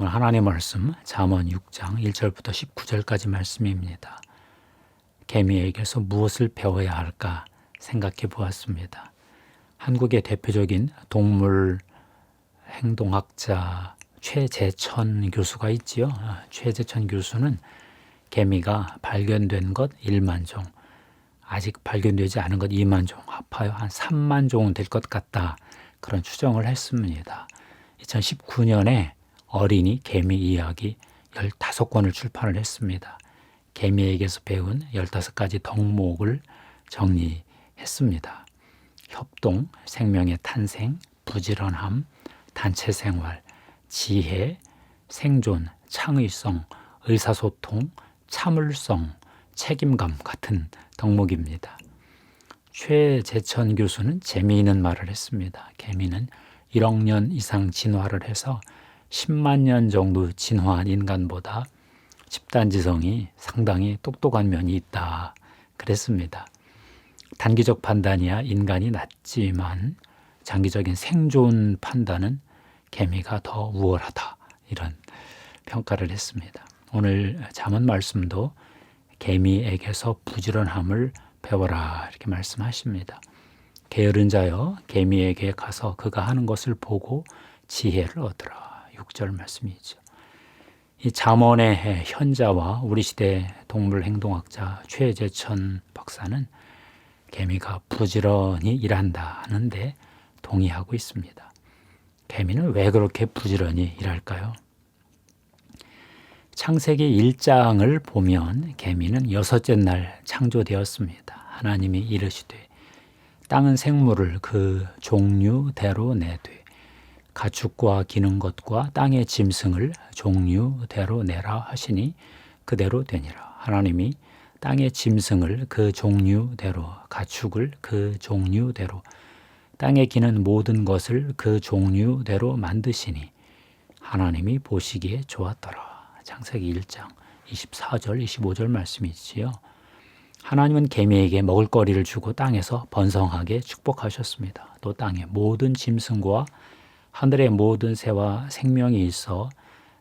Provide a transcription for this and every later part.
오늘 하나님의 말씀 잠언 6장 1절부터 19절까지 말씀입니다. 개미에게서 무엇을 배워야 할까 생각해 보았습니다. 한국의 대표적인 동물 행동학자 최재천 교수가 있지요. 최재천 교수는 개미가 발견된 것 1만 종, 아직 발견되지 않은 것 2만 종, 합하여 한 3만 종은 될 것 같다. 그런 추정을 했습니다. 2019년에 어린이 개미 이야기 15권을 출판을 했습니다. 개미에게서 배운 15가지 덕목을 정리했습니다. 협동, 생명의 탄생, 부지런함, 단체 생활, 지혜, 생존, 창의성, 의사소통, 참을성, 책임감 같은 덕목입니다. 최재천 교수는 재미있는 말을 했습니다. 개미는 1억 년 이상 진화를 해서 10만 년 정도 진화한 인간보다 집단지성이 상당히 똑똑한 면이 있다. 그랬습니다. 단기적 판단이야 인간이 낫지만 장기적인 생존 판단은 개미가 더 우월하다. 이런 평가를 했습니다. 오늘 잠언 말씀도 개미에게서 부지런함을 배워라 이렇게 말씀하십니다. 게으른 자여 개미에게 가서 그가 하는 것을 보고 지혜를 얻으라. 6절 말씀이죠. 이 잠언의 현자와 우리 시대 동물 행동학자 최재천 박사는 개미가 부지런히 일한다 하는데 동의하고 있습니다. 개미는 왜 그렇게 부지런히 일할까요? 창세기 1장을 보면 개미는 6째 날 창조되었습니다. 하나님이 이르시되 땅은 생물을 그 종류대로 내되 가축과 기는 것과 땅의 짐승을 종류대로 내라 하시니 그대로 되니라. 하나님이 땅의 짐승을 그 종류대로, 가축을 그 종류대로, 땅에 기는 모든 것을 그 종류대로 만드시니 하나님이 보시기에 좋았더라. 창세기 1장 24절, 25절 말씀이지요. 하나님은 개미에게 먹을거리를 주고 땅에서 번성하게 축복하셨습니다. 또 땅의 모든 짐승과 하늘의 모든 새와 생명이 있어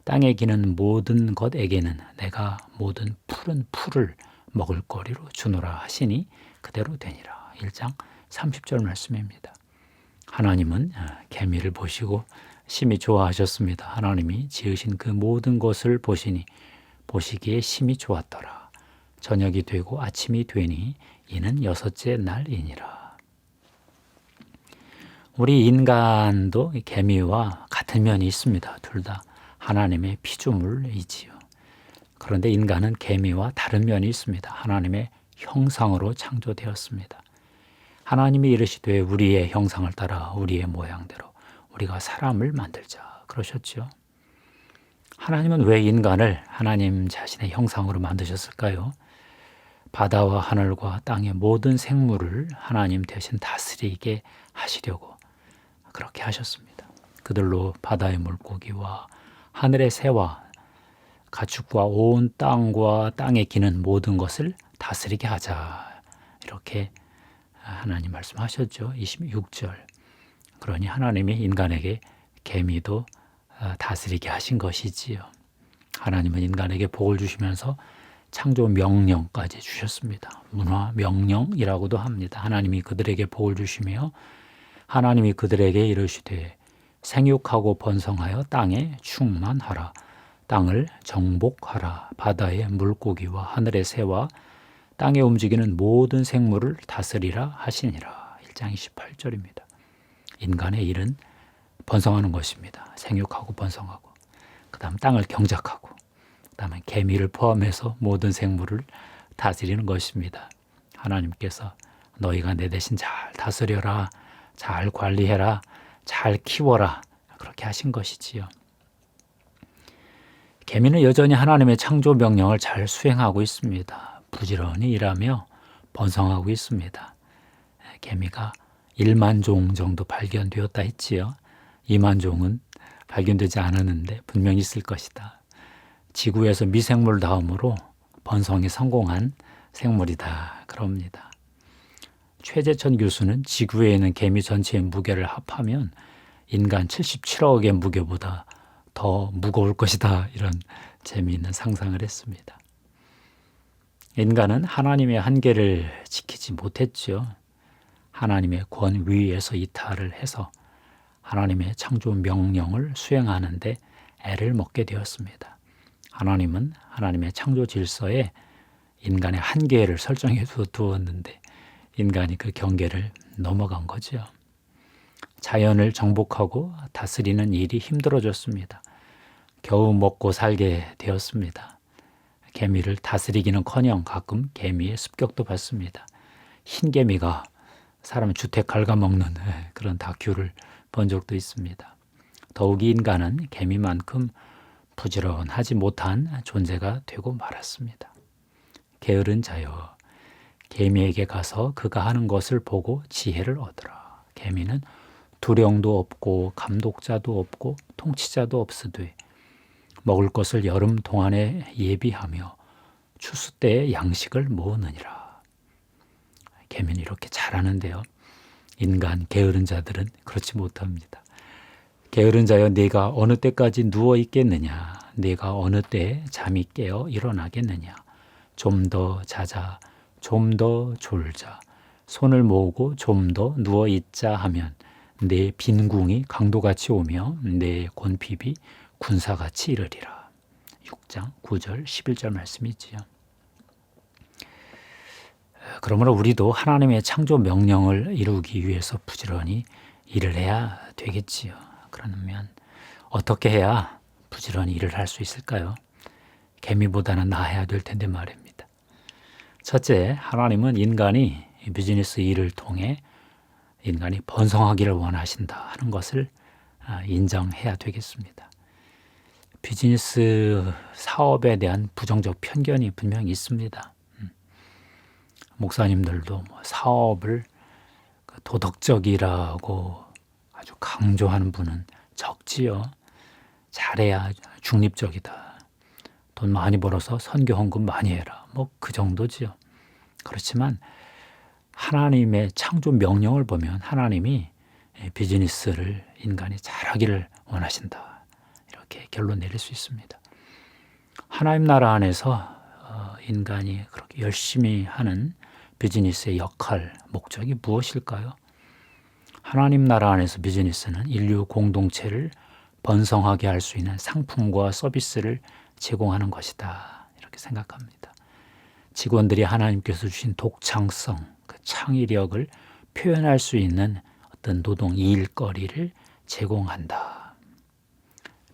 땅에 기는 모든 것에게는 내가 모든 푸른 풀을 먹을거리로 주노라 하시니 그대로 되니라. 1장 30절 말씀입니다. 하나님은 개미를 보시고 심히 좋아하셨습니다. 하나님이 지으신 그 모든 것을 보시니 보시기에 심히 좋았더라. 저녁이 되고 아침이 되니 이는 6째 날이니라. 우리 인간도 개미와 같은 면이 있습니다. 둘 다 하나님의 피조물이지요. 그런데 인간은 개미와 다른 면이 있습니다. 하나님의 형상으로 창조되었습니다. 하나님이 이르시되 우리의 형상을 따라 우리의 모양대로 우리가 사람을 만들자 그러셨죠. 하나님은 왜 인간을 하나님 자신의 형상으로 만드셨을까요? 바다와 하늘과 땅의 모든 생물을 하나님 대신 다스리게 하시려고 그렇게 하셨습니다. 그들로 바다의 물고기와 하늘의 새와 가축과 온 땅과 땅에 기는 모든 것을 다스리게 하자. 이렇게 하나님 말씀하셨죠. 26절. 그러니 하나님이 인간에게 개미도 다스리게 하신 것이지요. 하나님은 인간에게 복을 주시면서 창조 명령까지 주셨습니다. 문화 명령이라고도 합니다. 하나님이 그들에게 복을 주시며 하나님이 그들에게 이르시되 생육하고 번성하여 땅에 충만하라. 땅을 정복하라. 바다의 물고기와 하늘의 새와 땅에 움직이는 모든 생물을 다스리라 하시니라. 1장 28절입니다. 인간의 일은 번성하는 것입니다. 생육하고 번성하고 그 다음 땅을 경작하고 그 다음에 개미를 포함해서 모든 생물을 다스리는 것입니다. 하나님께서 너희가 내 대신 잘 다스려라. 잘 관리해라. 잘 키워라. 그렇게 하신 것이지요. 개미는 여전히 하나님의 창조 명령을 잘 수행하고 있습니다. 부지런히 일하며 번성하고 있습니다. 개미가 1만 종 정도 발견되었다 했지요. 2만 종은 발견되지 않았는데 분명히 있을 것이다. 지구에서 미생물 다음으로 번성에 성공한 생물이다. 그럽니다. 최재천 교수는 지구에 있는 개미 전체의 무게를 합하면 인간 77억의 무게보다 더 무거울 것이다. 이런 재미있는 상상을 했습니다. 인간은 하나님의 한계를 지키지 못했죠. 하나님의 권위에서 이탈을 해서 하나님의 창조 명령을 수행하는데 애를 먹게 되었습니다. 하나님은 하나님의 창조 질서에 인간의 한계를 설정해 두었는데 인간이 그 경계를 넘어간 거죠. 자연을 정복하고 다스리는 일이 힘들어졌습니다. 겨우 먹고 살게 되었습니다. 개미를 다스리기는커녕 가끔 개미의 습격도 받습니다. 흰개미가 사람의 주택 갉아먹는 그런 다큐를 본 적도 있습니다. 더욱이 인간은 개미만큼 부지런하지 못한 존재가 되고 말았습니다. 게으른 자여, 개미에게 가서 그가 하는 것을 보고 지혜를 얻으라. 개미는 두령도 없고 감독자도 없고 통치자도 없으되 먹을 것을 여름 동안에 예비하며 추수 때에 양식을 모으느니라. 개미는 이렇게 잘하는데요. 인간 게으른 자들은 그렇지 못합니다. 게으른 자여, 네가 어느 때까지 누워 있겠느냐? 네가 어느 때에 잠이 깨어 일어나겠느냐? 좀 더 자자, 좀 더 졸자, 손을 모으고 좀 더 누워 있자 하면 내 빈궁이 강도같이 오며 내 곤핍이 군사같이 이르리라. 6장 9절 11절 말씀이지요. 그러므로 우리도 하나님의 창조 명령을 이루기 위해서 부지런히 일을 해야 되겠지요. 그러면 어떻게 해야 부지런히 일을 할 수 있을까요? 개미보다는 나아야 될 텐데 말입니다. 첫째, 하나님은 인간이 비즈니스 일을 통해 인간이 번성하기를 원하신다 하는 것을 인정해야 되겠습니다. 비즈니스 사업에 대한 부정적 편견이 분명히 있습니다. 목사님들도 사업을 도덕적이라고 아주 강조하는 분은 적지요. 잘해야 중립적이다. 돈 많이 벌어서 선교 헌금 많이 해라. 그 정도지요. 그렇지만 하나님의 창조 명령을 보면 하나님이 비즈니스를 인간이 잘하기를 원하신다. 이렇게 결론 내릴 수 있습니다. 하나님 나라 안에서 인간이 그렇게 열심히 하는 비즈니스의 역할, 목적이 무엇일까요? 하나님 나라 안에서 비즈니스는 인류 공동체를 번성하게 할 수 있는 상품과 서비스를 제공하는 것이다. 이렇게 생각합니다. 직원들이 하나님께서 주신 독창성, 그 창의력을 표현할 수 있는 어떤 노동 일거리를 제공한다.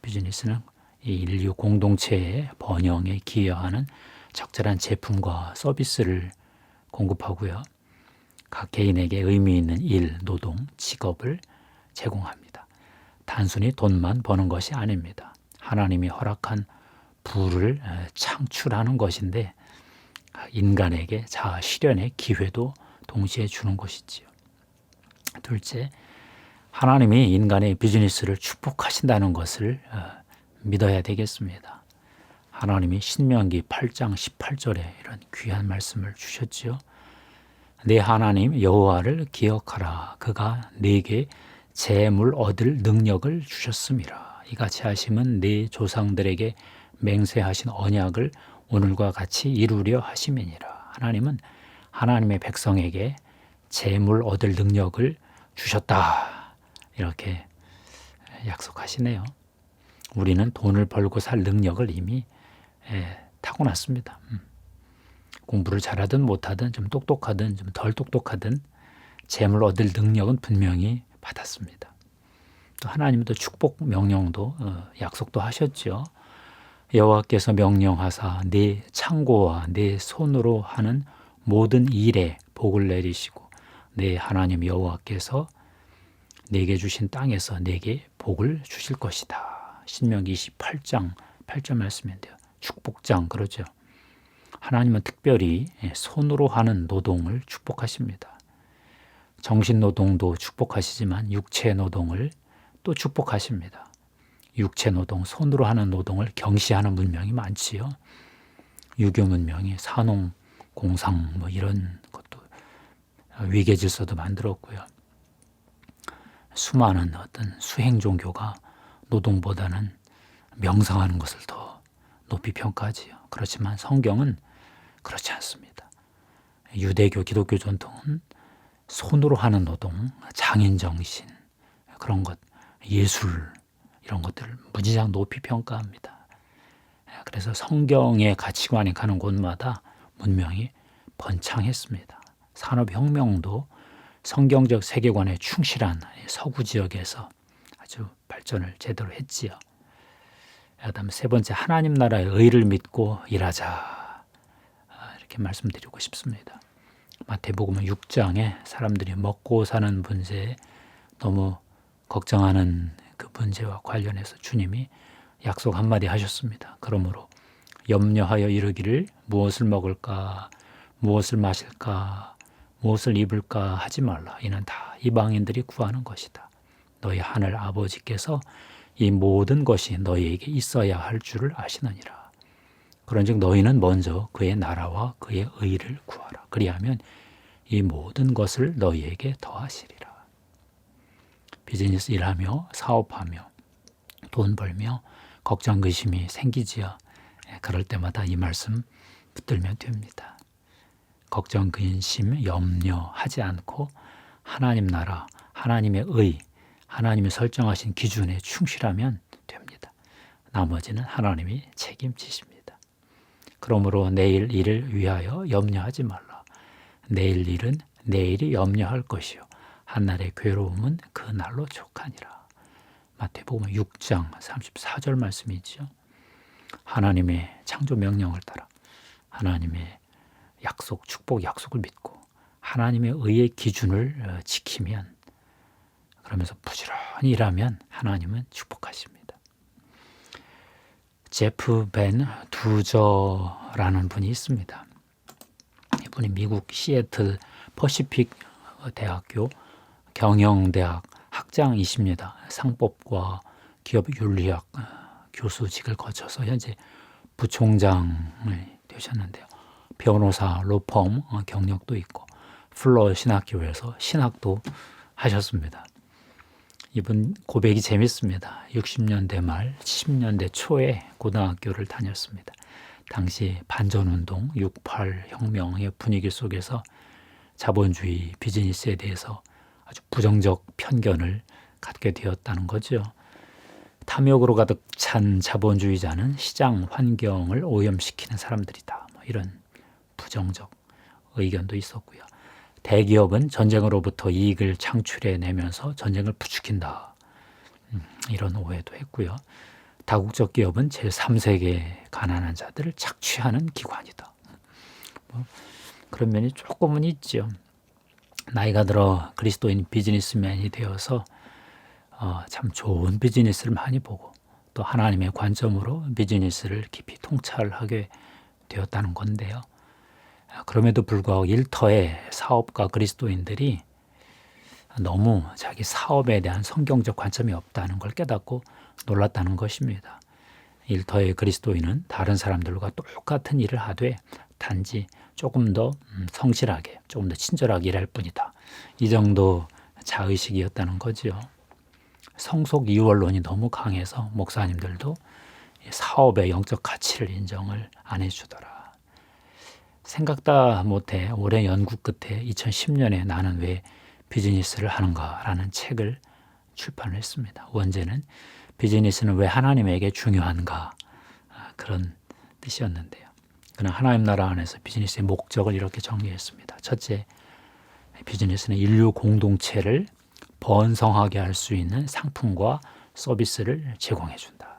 비즈니스는 이 인류 공동체의 번영에 기여하는 적절한 제품과 서비스를 공급하고요. 각 개인에게 의미 있는 일, 노동, 직업을 제공합니다. 단순히 돈만 버는 것이 아닙니다. 하나님이 허락한 부를 창출하는 것인데 인간에게 자아 실현의 기회도 동시에 주는 것이지요. 둘째, 하나님이 인간의 비즈니스를 축복하신다는 것을 믿어야 되겠습니다. 하나님이 신명기 8장 18절에 이런 귀한 말씀을 주셨지요. 내 하나님 여호와를 기억하라. 그가 네게 재물 얻을 능력을 주셨음이라. 이같이 하심은 네 조상들에게 맹세하신 언약을 오늘과 같이 이루려 하심이니라. 하나님은 하나님의 백성에게 재물 얻을 능력을 주셨다. 이렇게 약속하시네요. 우리는 돈을 벌고 살 능력을 이미 타고났습니다. 공부를 잘하든 못하든 좀 똑똑하든 좀 덜 똑똑하든 재물 얻을 능력은 분명히 받았습니다. 또 하나님도 축복 명령도 약속도 하셨죠. 여호와께서 명령하사 네 창고와 네 손으로 하는 모든 일에 복을 내리시고 내 하나님 여호와께서 내게 주신 땅에서 내게 복을 주실 것이다. 신명기 28장 8절 말씀인데요. 축복장 그러죠. 하나님은 특별히 손으로 하는 노동을 축복하십니다. 정신노동도 축복하시지만 육체노동을 또 축복하십니다. 육체노동, 손으로 하는 노동을 경시하는 문명이 많지요. 유교 문명이 산업, 공상 이런 것도 위계 질서도 만들었고요. 수많은 어떤 수행 종교가 노동보다는 명상하는 것을 더 높이 평가하지요. 그렇지만 성경은 그렇지 않습니다. 유대교, 기독교 전통은 손으로 하는 노동, 장인 정신, 그런 것, 예술 이런 것들을 무지장 높이 평가합니다. 그래서 성경의 가치관이 가는 곳마다 문명이 번창했습니다. 산업혁명도 성경적 세계관에 충실한 서구 지역에서 아주 발전을 제대로 했지요. 그다음 세 번째, 하나님 나라의 의를 믿고 일하자, 이렇게 말씀드리고 싶습니다. 마태복음 6장에 사람들이 먹고 사는 문제에 너무 걱정하는 그 문제와 관련해서 주님이 약속 한마디 하셨습니다. 그러므로 염려하여 이르기를 무엇을 먹을까, 무엇을 마실까, 무엇을 입을까 하지 말라. 이는 다 이방인들이 구하는 것이다. 너희 하늘 아버지께서 이 모든 것이 너희에게 있어야 할 줄을 아시느니라. 그런즉 너희는 먼저 그의 나라와 그의 의를 구하라. 그리하면 이 모든 것을 너희에게 더하시리라. 비즈니스 일하며 사업하며 돈 벌며 걱정 근심이 생기지요. 그럴 때마다 이 말씀 붙들면 됩니다. 걱정 근심 염려하지 않고 하나님 나라, 하나님의 의, 하나님이 설정하신 기준에 충실하면 됩니다. 나머지는 하나님이 책임지십니다. 그러므로 내일 일을 위하여 염려하지 말라. 내일 일은 내일이 염려할 것이요 한날의 괴로움은 그 날로 족하니라. 마태복음 6장 34절 말씀이지요. 하나님의 창조 명령을 따라 하나님의 약속, 축복 약속을 믿고 하나님의 의의 기준을 지키면, 그러면서 부지런히 일하면 하나님은 축복하십니다. 제프 벤 두저라는 분이 있습니다. 이분이 미국 시애틀 퍼시픽 대학교 경영대학 학장이십니다. 상법과 기업윤리학 교수직을 거쳐서 현재 부총장을 되셨는데요. 변호사, 로펌 경력도 있고 플러 신학교에서 신학도 하셨습니다. 이분 고백이 재밌습니다. 60년대 말 70년대 초에 고등학교를 다녔습니다. 당시 반전운동, 6.8 혁명의 분위기 속에서 자본주의 비즈니스에 대해서 아주 부정적 편견을 갖게 되었다는 거죠. 탐욕으로 가득 찬 자본주의자는 시장 환경을 오염시키는 사람들이다. 이런 부정적 의견도 있었고요. 대기업은 전쟁으로부터 이익을 창출해내면서 전쟁을 부추긴다. 이런 오해도 했고요. 다국적 기업은 제3세계 가난한 자들을 착취하는 기관이다. 그런 면이 조금은 있죠. 나이가 들어 그리스도인 비즈니스맨이 되어서 참 좋은 비즈니스를 많이 보고 또 하나님의 관점으로 비즈니스를 깊이 통찰하게 되었다는 건데요. 그럼에도 불구하고 일터의 사업가 그리스도인들이 너무 자기 사업에 대한 성경적 관점이 없다는 걸 깨닫고 놀랐다는 것입니다. 일터의 그리스도인은 다른 사람들과 똑같은 일을 하되 단지 조금 더 성실하게, 조금 더 친절하게 일할 뿐이다. 이 정도 자의식이었다는 거죠. 성속 이원론이 너무 강해서 목사님들도 사업의 영적 가치를 인정을 안 해주더라. 생각다 못해 오랜 연구 끝에 2010년에 나는 왜 비즈니스를 하는가라는 책을 출판을 했습니다. 원제는 비즈니스는 왜 하나님에게 중요한가, 그런 뜻이었는데요. 그러나 하나님 나라 안에서 비즈니스의 목적을 이렇게 정리했습니다. 첫째, 비즈니스는 인류 공동체를 번성하게 할 수 있는 상품과 서비스를 제공해 준다.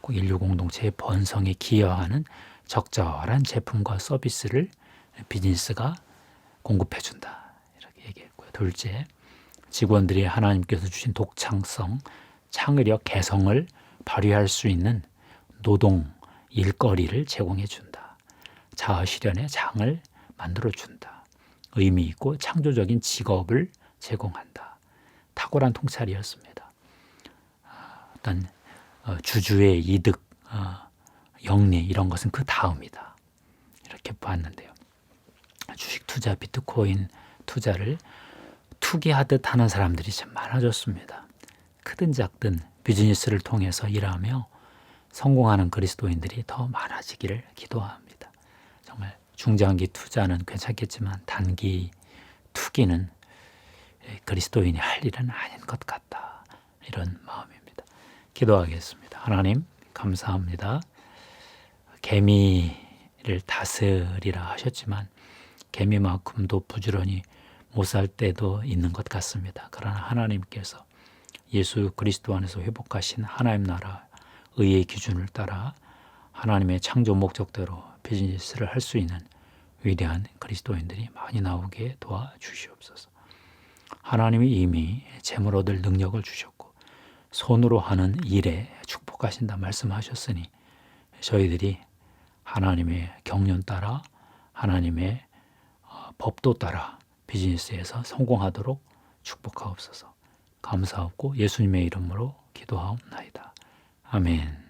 인류 공동체의 번성에 기여하는 적절한 제품과 서비스를 비즈니스가 공급해 준다. 이렇게 얘기했고요. 둘째, 직원들이 하나님께서 주신 독창성, 창의력, 개성을 발휘할 수 있는 노동, 일거리를 제공해 준다. 자아 실현의 장을 만들어 준다. 의미 있고 창조적인 직업을 제공한다. 탁월한 통찰이었습니다. 어떤 주주의 이득, 영리 이런 것은 그 다음이다. 이렇게 봤는데요. 주식 투자, 비트코인 투자를 투기하듯 하는 사람들이 참 많아졌습니다. 크든 작든 비즈니스를 통해서 일하며 성공하는 그리스도인들이 더 많아지기를 기도합니다. 정말 중장기 투자는 괜찮겠지만 단기 투기는 그리스도인이 할 일은 아닌 것 같다. 이런 마음입니다. 기도하겠습니다. 하나님 감사합니다. 개미를 다스리라 하셨지만 개미만큼도 부지런히 못 살 때도 있는 것 같습니다. 그러나 하나님께서 예수 그리스도 안에서 회복하신 하나님 나라 의의 기준을 따라 하나님의 창조 목적대로 비즈니스를 할 수 있는 위대한 그리스도인들이 많이 나오게 도와주시옵소서. 하나님이 이미 재물 얻을 능력을 주셨고 손으로 하는 일에 축복하신다 말씀하셨으니 저희들이 하나님의 경륜 따라 하나님의 법도 따라 비즈니스에서 성공하도록 축복하옵소서. 감사하고 예수님의 이름으로 기도하옵나이다. 아멘.